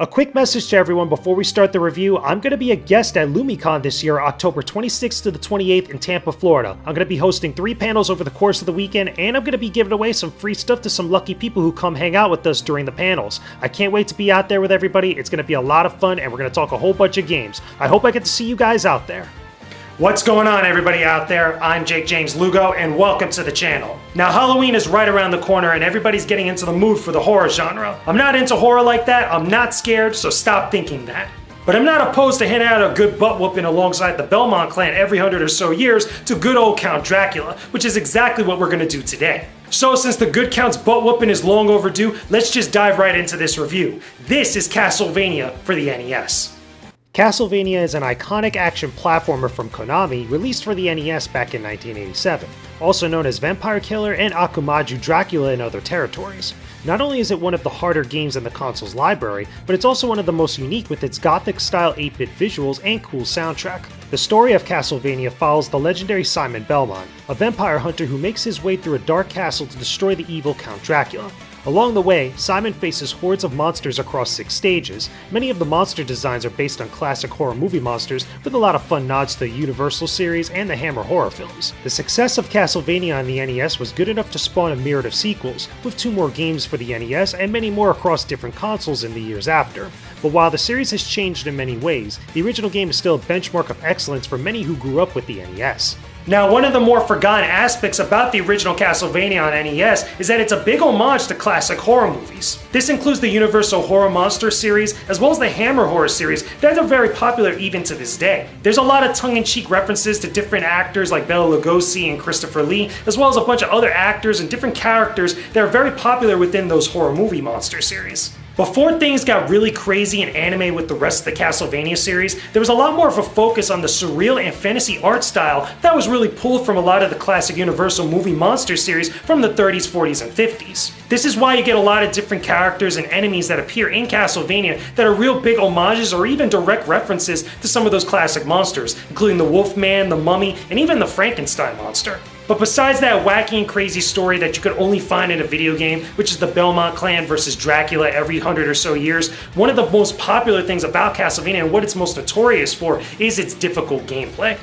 A quick message to everyone before we start the review. I'm going to be a guest at LumiCon this year, October 26th to the 28th in Tampa, Florida. I'm going to be hosting 3 panels over the course of the weekend, and I'm going to be giving away some free stuff to some lucky people who come hang out with us during the panels. I can't wait to be out there with everybody. It's going to be a lot of fun, and we're going to talk a whole bunch of games. I hope I get to see you guys out there. What's going on, everybody out there? I'm Jakejames Lugo, and welcome to the channel. Now, Halloween is right around the corner, and everybody's getting into the mood for the horror genre. I'm not into horror like that, I'm not scared, so stop thinking that. But I'm not opposed to handing out a good butt-whooping alongside the Belmont clan every 100 or so years to good old Count Dracula, which is exactly what we're gonna do today. So since the good Count's butt-whooping is long overdue, let's just dive right into this review. This is Castlevania for the NES. Castlevania is an iconic action platformer from Konami, released for the NES back in 1987, also known as Vampire Killer and Akumaju Dracula in other territories. Not only is it one of the harder games in the console's library, but it's also one of the most unique with its gothic-style 8-bit visuals and cool soundtrack. The story of Castlevania follows the legendary Simon Belmont, a vampire hunter who makes his way through a dark castle to destroy the evil Count Dracula. Along the way, Simon faces hordes of monsters across 6 stages. Many of the monster designs are based on classic horror movie monsters, with a lot of fun nods to the Universal series and the Hammer horror films. The success of Castlevania on the NES was good enough to spawn a myriad of sequels, with 2 more games for the NES and many more across different consoles in the years after. But while the series has changed in many ways, the original game is still a benchmark of excellence for many who grew up with the NES. Now, one of the more forgotten aspects about the original Castlevania on NES is that it's a big homage to classic horror movies. This includes the Universal Horror Monster series, as well as the Hammer horror series that are very popular even to this day. There's a lot of tongue-in-cheek references to different actors like Bela Lugosi and Christopher Lee, as well as a bunch of other actors and different characters that are very popular within those horror movie monster series. Before things got really crazy and anime with the rest of the Castlevania series, there was a lot more of a focus on the surreal and fantasy art style that was really pulled from a lot of the classic Universal movie monster series from the 30s, 40s, and 50s. This is why you get a lot of different characters and enemies that appear in Castlevania that are real big homages or even direct references to some of those classic monsters, including the Wolfman, the Mummy, and even the Frankenstein monster. But besides that wacky and crazy story that you could only find in a video game, which is the Belmont clan versus Dracula every 100 or so years, one of the most popular things about Castlevania and what it's most notorious for is its difficult gameplay.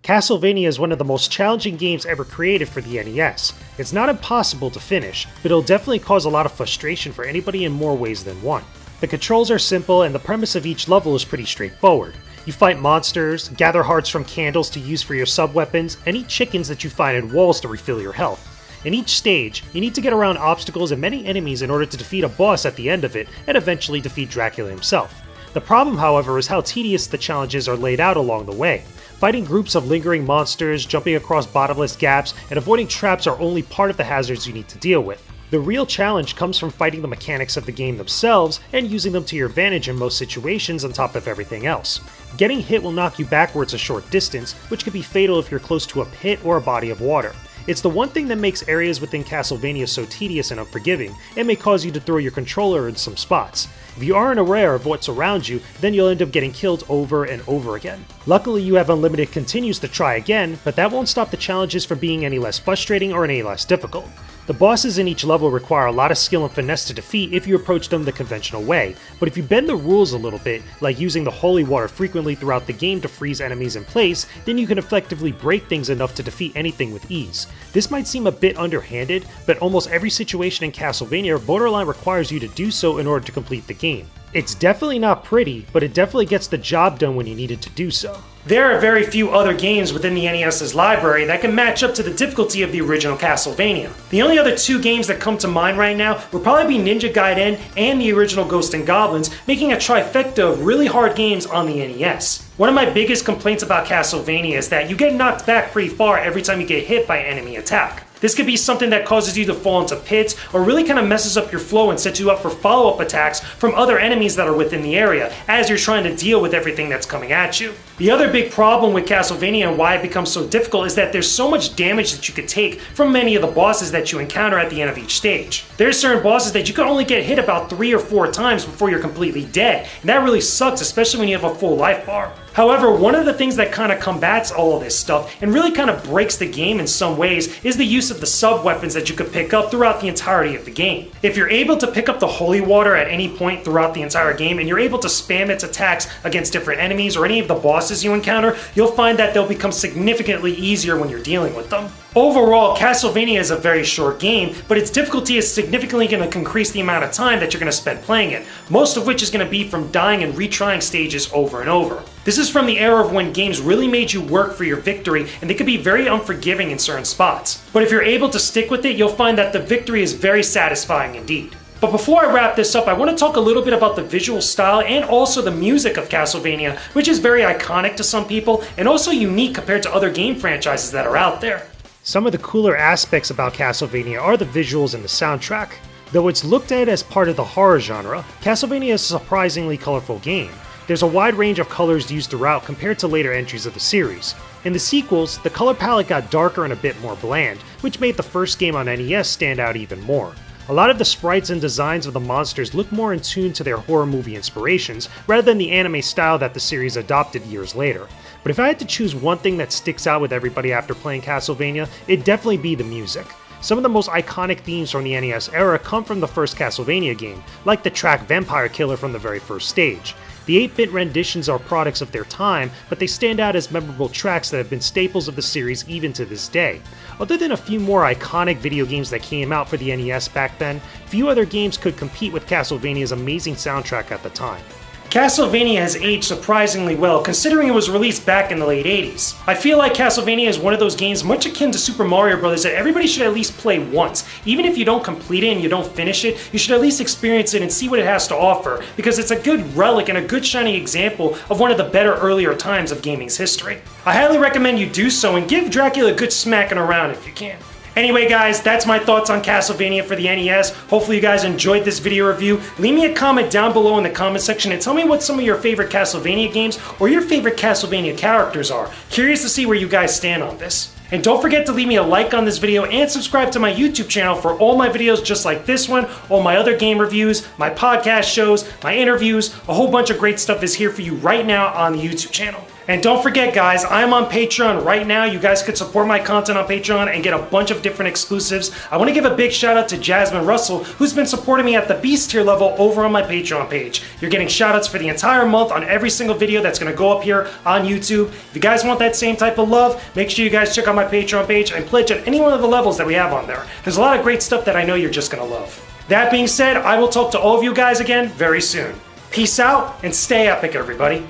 Castlevania is one of the most challenging games ever created for the NES. It's not impossible to finish, but it'll definitely cause a lot of frustration for anybody in more ways than one. The controls are simple and the premise of each level is pretty straightforward. You fight monsters, gather hearts from candles to use for your sub-weapons, and eat chickens that you find in walls to refill your health. In each stage, you need to get around obstacles and many enemies in order to defeat a boss at the end of it, and eventually defeat Dracula himself. The problem, however, is how tedious the challenges are laid out along the way. Fighting groups of lingering monsters, jumping across bottomless gaps, and avoiding traps are only part of the hazards you need to deal with. The real challenge comes from fighting the mechanics of the game themselves and using them to your advantage in most situations on top of everything else. Getting hit will knock you backwards a short distance, which can be fatal if you're close to a pit or a body of water. It's the one thing that makes areas within Castlevania so tedious and unforgiving, and may cause you to throw your controller in some spots. If you aren't aware of what's around you, then you'll end up getting killed over and over again. Luckily, you have unlimited continues to try again, but that won't stop the challenges from being any less frustrating or any less difficult. The bosses in each level require a lot of skill and finesse to defeat if you approach them the conventional way, but if you bend the rules a little bit, like using the holy water frequently throughout the game to freeze enemies in place, then you can effectively break things enough to defeat anything with ease. This might seem a bit underhanded, but almost every situation in Castlevania borderline requires you to do so in order to complete the game. It's definitely not pretty, but it definitely gets the job done when you need it to do so. There are very few other games within the NES's library that can match up to the difficulty of the original Castlevania. The only other 2 games that come to mind right now would probably be Ninja Gaiden and the original Ghosts 'n Goblins, making a trifecta of really hard games on the NES. One of my biggest complaints about Castlevania is that you get knocked back pretty far every time you get hit by an enemy attack. This could be something that causes you to fall into pits, or really kind of messes up your flow and sets you up for follow-up attacks from other enemies that are within the area, as you're trying to deal with everything that's coming at you. The other big problem with Castlevania and why it becomes so difficult is that there's so much damage that you could take from many of the bosses that you encounter at the end of each stage. There's certain bosses that you can only get hit about 3 or 4 times before you're completely dead, and that really sucks, especially when you have a full life bar. However, one of the things that kind of combats all of this stuff and really kind of breaks the game in some ways is the use of the sub-weapons that you could pick up throughout the entirety of the game. If you're able to pick up the holy water at any point throughout the entire game and you're able to spam its attacks against different enemies or any of the bosses you encounter, you'll find that they'll become significantly easier when you're dealing with them. Overall, Castlevania is a very short game, but its difficulty is significantly going to increase the amount of time that you're going to spend playing it, most of which is going to be from dying and retrying stages over and over. This is from the era of when games really made you work for your victory, and they could be very unforgiving in certain spots. But if you're able to stick with it, you'll find that the victory is very satisfying indeed. But before I wrap this up, I want to talk a little bit about the visual style and also the music of Castlevania, which is very iconic to some people and also unique compared to other game franchises that are out there. Some of the cooler aspects about Castlevania are the visuals and the soundtrack. Though it's looked at as part of the horror genre, Castlevania is a surprisingly colorful game. There's a wide range of colors used throughout compared to later entries of the series. In the sequels, the color palette got darker and a bit more bland, which made the first game on NES stand out even more. A lot of the sprites and designs of the monsters look more in tune to their horror movie inspirations, rather than the anime style that the series adopted years later. But if I had to choose one thing that sticks out with everybody after playing Castlevania, it'd definitely be the music. Some of the most iconic themes from the NES era come from the first Castlevania game, like the track Vampire Killer from the very first stage. The 8-bit renditions are products of their time, but they stand out as memorable tracks that have been staples of the series even to this day. Other than a few more iconic video games that came out for the NES back then, few other games could compete with Castlevania's amazing soundtrack at the time. Castlevania has aged surprisingly well, considering it was released back in the late 80s. I feel like Castlevania is one of those games much akin to Super Mario Bros. That everybody should at least play once. Even if you don't complete it and you don't finish it, you should at least experience it and see what it has to offer, because it's a good relic and a good shining example of one of the better earlier times of gaming's history. I highly recommend you do so and give Dracula a good smacking around if you can. Anyway guys, that's my thoughts on Castlevania for the NES. Hopefully you guys enjoyed this video review. Leave me a comment down below in the comment section and tell me what some of your favorite Castlevania games or your favorite Castlevania characters are. Curious to see where you guys stand on this. And don't forget to leave me a like on this video and subscribe to my YouTube channel for all my videos just like this one, all my other game reviews, my podcast shows, my interviews, a whole bunch of great stuff is here for you right now on the YouTube channel. And don't forget guys, I'm on Patreon right now. You guys could support my content on Patreon and get a bunch of different exclusives. I want to give a big shout out to Jasmine Russell, who's been supporting me at the Beast tier level over on my Patreon page. You're getting shout outs for the entire month on every single video that's going to go up here on YouTube. If you guys want that same type of love, make sure you guys check out my Patreon page and pledge at any one of the levels that we have on there. There's a lot of great stuff that I know you're just going to love. That being said, I will talk to all of you guys again very soon. Peace out and stay epic, everybody.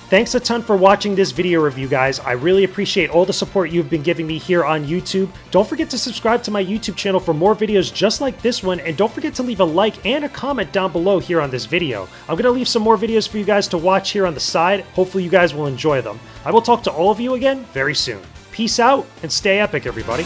Thanks a ton for watching this video review, guys. I really appreciate all the support you've been giving me here on YouTube. Don't forget to subscribe to my YouTube channel for more videos just like this one, and don't forget to leave a like and a comment down below here on this video. I'm going to leave some more videos for you guys to watch here on the side. Hopefully you guys will enjoy them. I will talk to all of you again very soon. Peace out and stay epic, everybody.